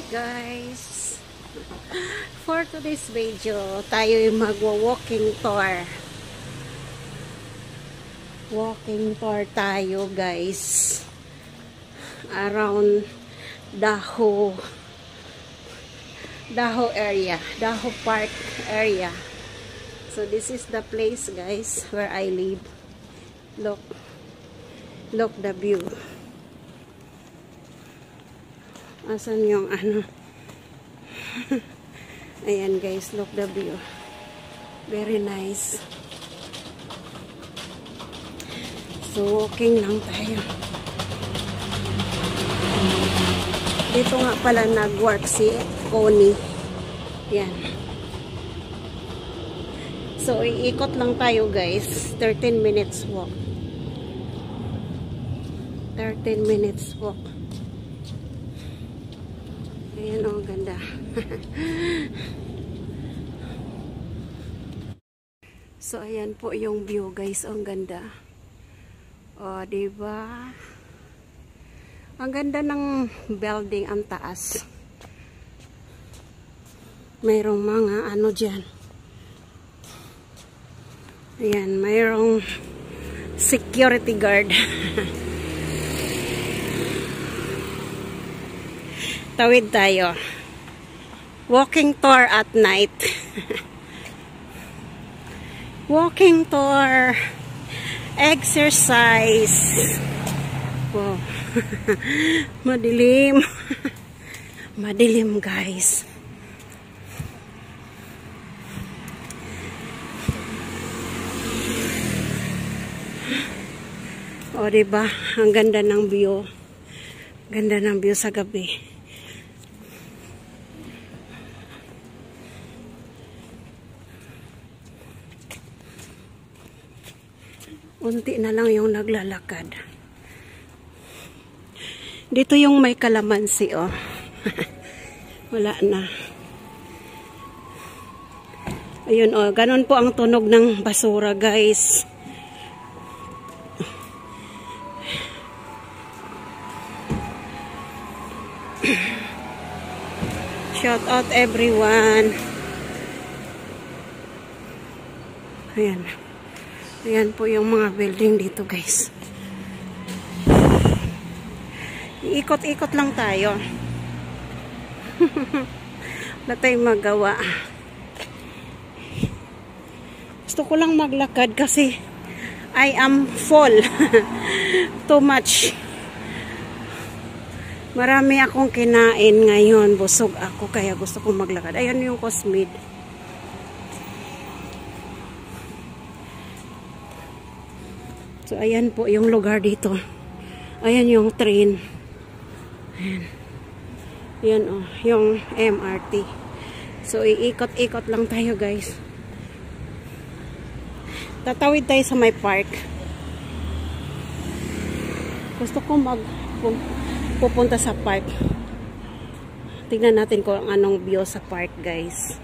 Guys, for today's video, tayo yung magwa-walking tour. Walking tour tayo, guys. Around Daho area, Daho Park area. So this is the place, guys, where I live. Look the view. Asan yung ano? Ayan, guys, look the view. Very nice. So walking lang tayo. Dito nga pala nag-work si Connie. Yan. So iikot lang tayo, guys. 13 minutes walk. 13 minutes walk. Ayan, oh, ganda. So ayan po yung view, guys. Oh, ang ganda. Oh, diba? Ang ganda ng building, ang taas. Mayroong mga ano dyan. Ayan, mayroong security guard. Tawid tayo. Walking tour at night. Walking tour. Exercise. Wow. Madilim. Madilim, guys. O, diba? Ang ganda ng view. Ganda ng view sa gabi. Unti na lang yung naglalakad. Dito yung may kalamansi, oh. Wala na. Ayun, oh. Ganon po ang tunog ng basura, guys. Shout out everyone. Ayan. Ayan po yung mga building dito, guys. Iikot-ikot lang tayo. Wala tayong magawa. Gusto ko lang maglakad kasi I am full. Too much. Marami akong kinain ngayon. Busog ako kaya gusto ko maglakad. Ayan yung Cosmid. So, ayan po yung lugar dito. Ayan yung train. Ayan. Ayan, oh, yung MRT. So, iikot-ikot lang tayo, guys. Tatawid tayo sa may park. Gusto ko pupunta sa park. Tingnan natin kung anong view sa park, guys.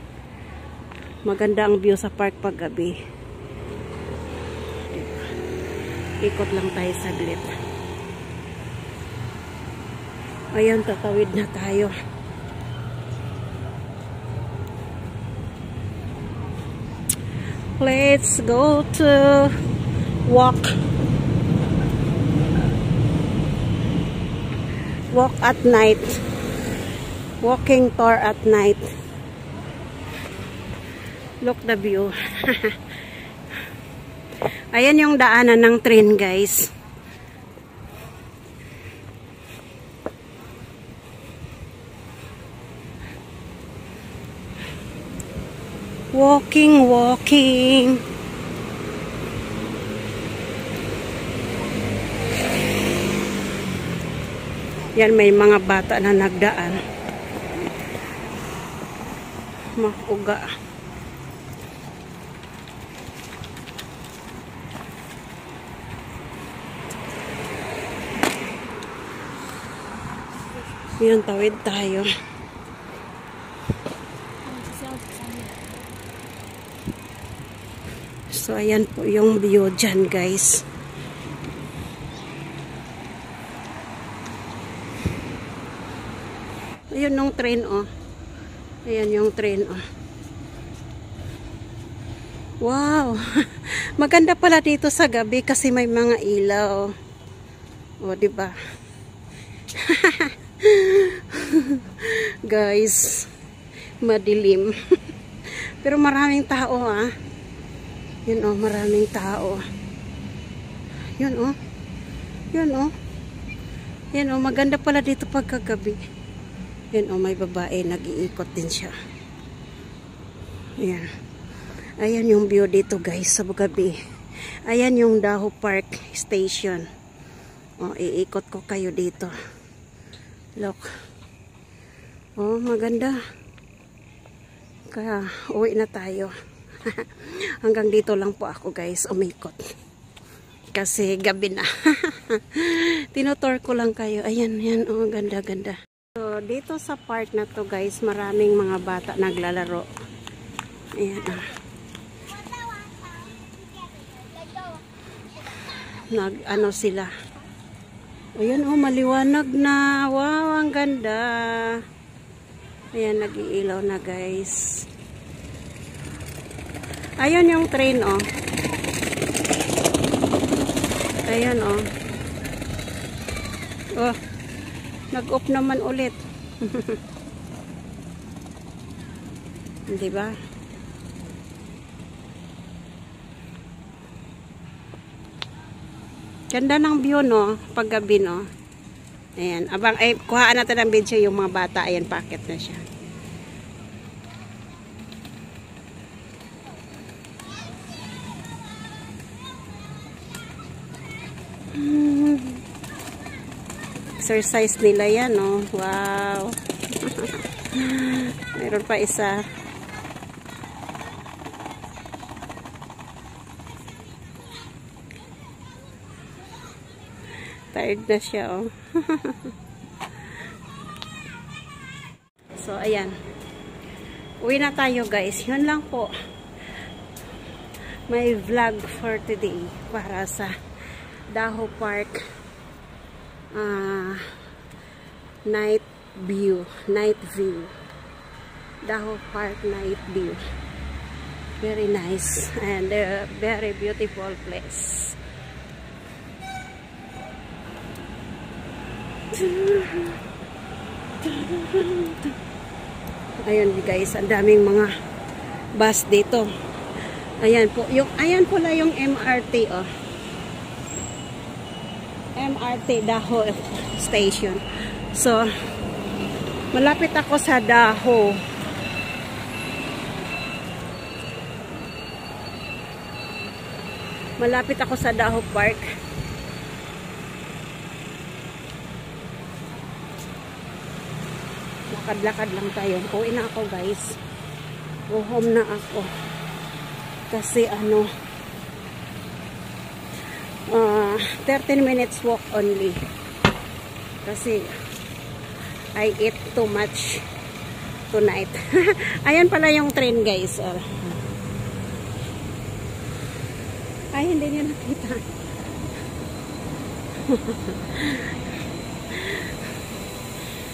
Maganda ang view sa park pag gabi. Ikot lang tayo saglit. Ayan, tatawid na tayo. Let's go to walk. Walk at night. Walking tour at night. Look the view. Ayan yung daanan ng train, guys. Walking, walking. Yan, may mga bata na nagdaan. Makuga. Yan, tawid tayo. So, ayan po yung view dyan, guys. Ayun yung train, oh. Ayan yung train, oh. Wow! Maganda pala dito sa gabi kasi may mga ilaw. O, diba? Guys, madilim. Pero maraming tao, ah. Yun, oh, maraming tao. Yun, oh. Yun, oh. Yan, oh, maganda pala dito pagkagabi. Yan, oh, may babae, nag-iikot din siya. Ayan. Ayan yung view dito, guys, sa gabi. Ayan yung Daho Park Station. Oh, iikot ko kayo dito. Look. Oh, maganda. Kaya, uwi na tayo. Hanggang dito lang po ako, guys, umikot. Kasi gabi na. Tinotour ko lang kayo. Ayan, yan. Oh, ganda, ganda. So, dito sa park na to, guys, maraming mga bata naglalaro. Ayan, oh. Ano sila. Ayan, oh, maliwanag na. Wow, ang ganda. Ayan, nag-iilaw na, guys. Ayan yung train, oh. Ayan, oh. Oh, nag-off naman ulit. Diba? Ganda ng view, no? Paggabi, no? Ayan. Abang, ay, kuhaan natin ng video yung mga bata. Ayan, packet na siya. Exercise nila yan, no? Wow. Meron pa isa. Tired na siya, oh. So, ayan. Uwi na tayo, guys. Yun lang po. May vlog for today para sa Daho Park night view. Daho Park night view. Very nice and very beautiful place. Ayun, guys, ang daming mga bus dito. Ayan po, ayan pala yung MRT, oh. MRT Daho Station. So, malapit ako sa Daho. Malapit ako sa Daho Park. Lakad-lakad lang tayo. Uwi na ako, guys. Go home na ako. Kasi 13 minutes walk only. Kasi I ate too much tonight. Ayan pala yung train, guys. Ay, hindi niyo nakita.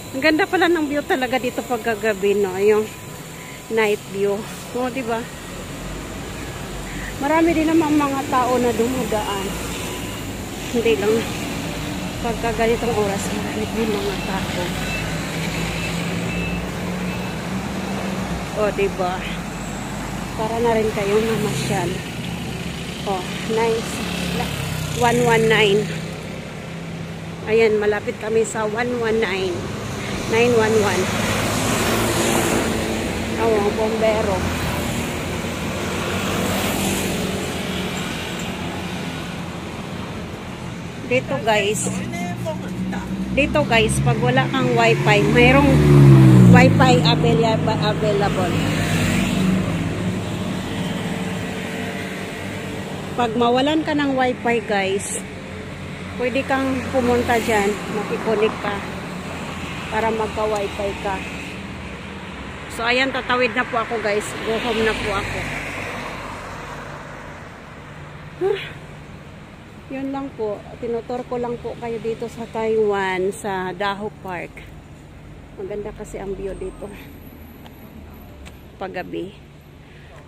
Ang ganda pala ng view talaga dito pagkagabi, no? Yung night view. O, diba? Marami din naman mga tao na dumadaan. Hindi lang pagkaganitong oras, marami din mga tao. O, diba? Para na rin kayong mamasyal. O, nice. 119. Ayan, malapit kami sa 119. 911. Oh, bombero. Dito guys, pag wala kang wifi, mayroong wifi available. Pag mawalan ka ng wifi, guys, pwede kang pumunta dyan, makikonik ka para magka-wifi ka. So, ayan, tatawid na po ako, guys. Go home na po ako. Yun lang po. Tinutur ko lang po kayo dito sa Taiwan, sa Daho Park. Maganda kasi ang view dito. Paggabi.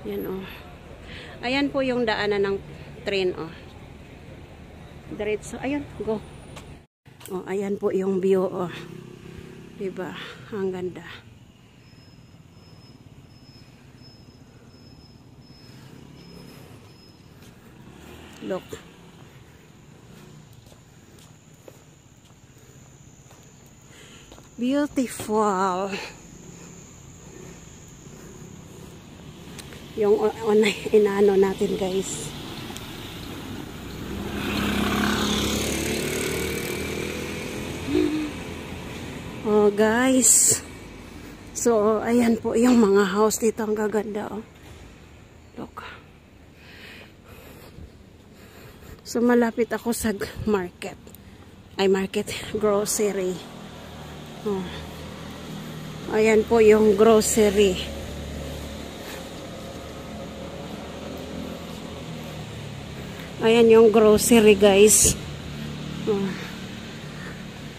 Yan oh. Ayan po yung daanan ng train oh. Diretso. Ayan, go. Oh, ayan po yung view oh. Diba? Ang ganda. Look. Beautiful. Yung inaano natin guys. Oh guys. So ayan po yung mga house dito. Ang gaganda oh. Look. So malapit ako sa market. Ay market. Grocery. Oh. Ayan po yung grocery. Ayan yung grocery guys. Oh.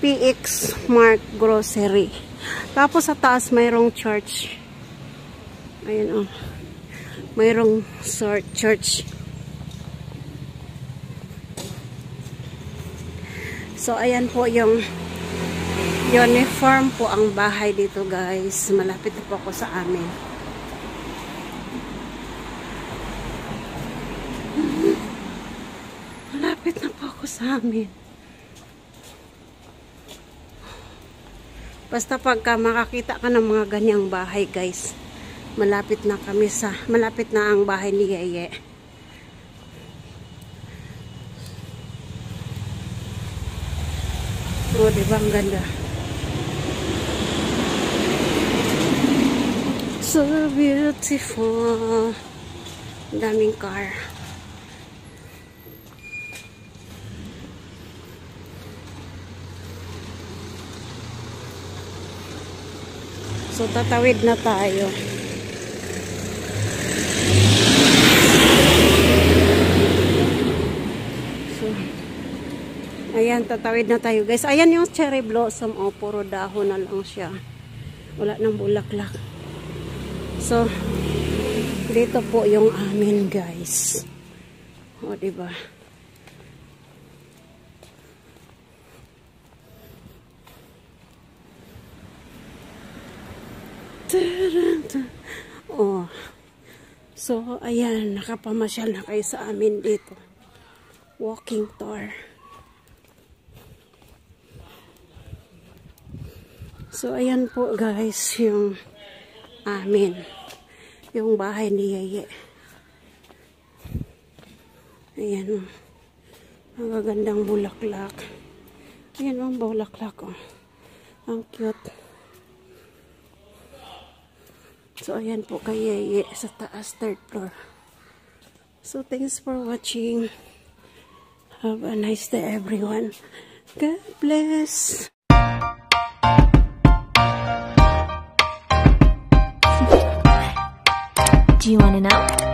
PX Mark Grocery. Tapos sa taas mayroong church. Ayan oh. Mayroong church. So ayan po yung uniform po ang bahay dito guys. Malapit na po ako sa amin. Malapit na po ako sa amin. Basta pagka makakita ka ng mga ganyang bahay guys, malapit na ang bahay ni Yeye. Oh, diba ang ganda? So beautiful. Daming car. So tatawid na tayo. So ayan, tatawid na tayo guys. Ayan yung cherry blossom. Oh, puro dahon na lang siya. Wala nang bulaklak. So, dito po yung amin guys. O, diba? Oh. So, ayan. Nakapamasyal na kayo sa amin dito. Walking tour. So, ayan po guys yung amin. Yung bahay ni Yeye. Ayan. Ang gagandang bulaklak. Ayan ang bulaklak. Oh. Ang cute. So, ayan po kay Yeye sa taas, 3rd floor. So, thanks for watching. Have a nice day everyone. God bless. Do you want to know?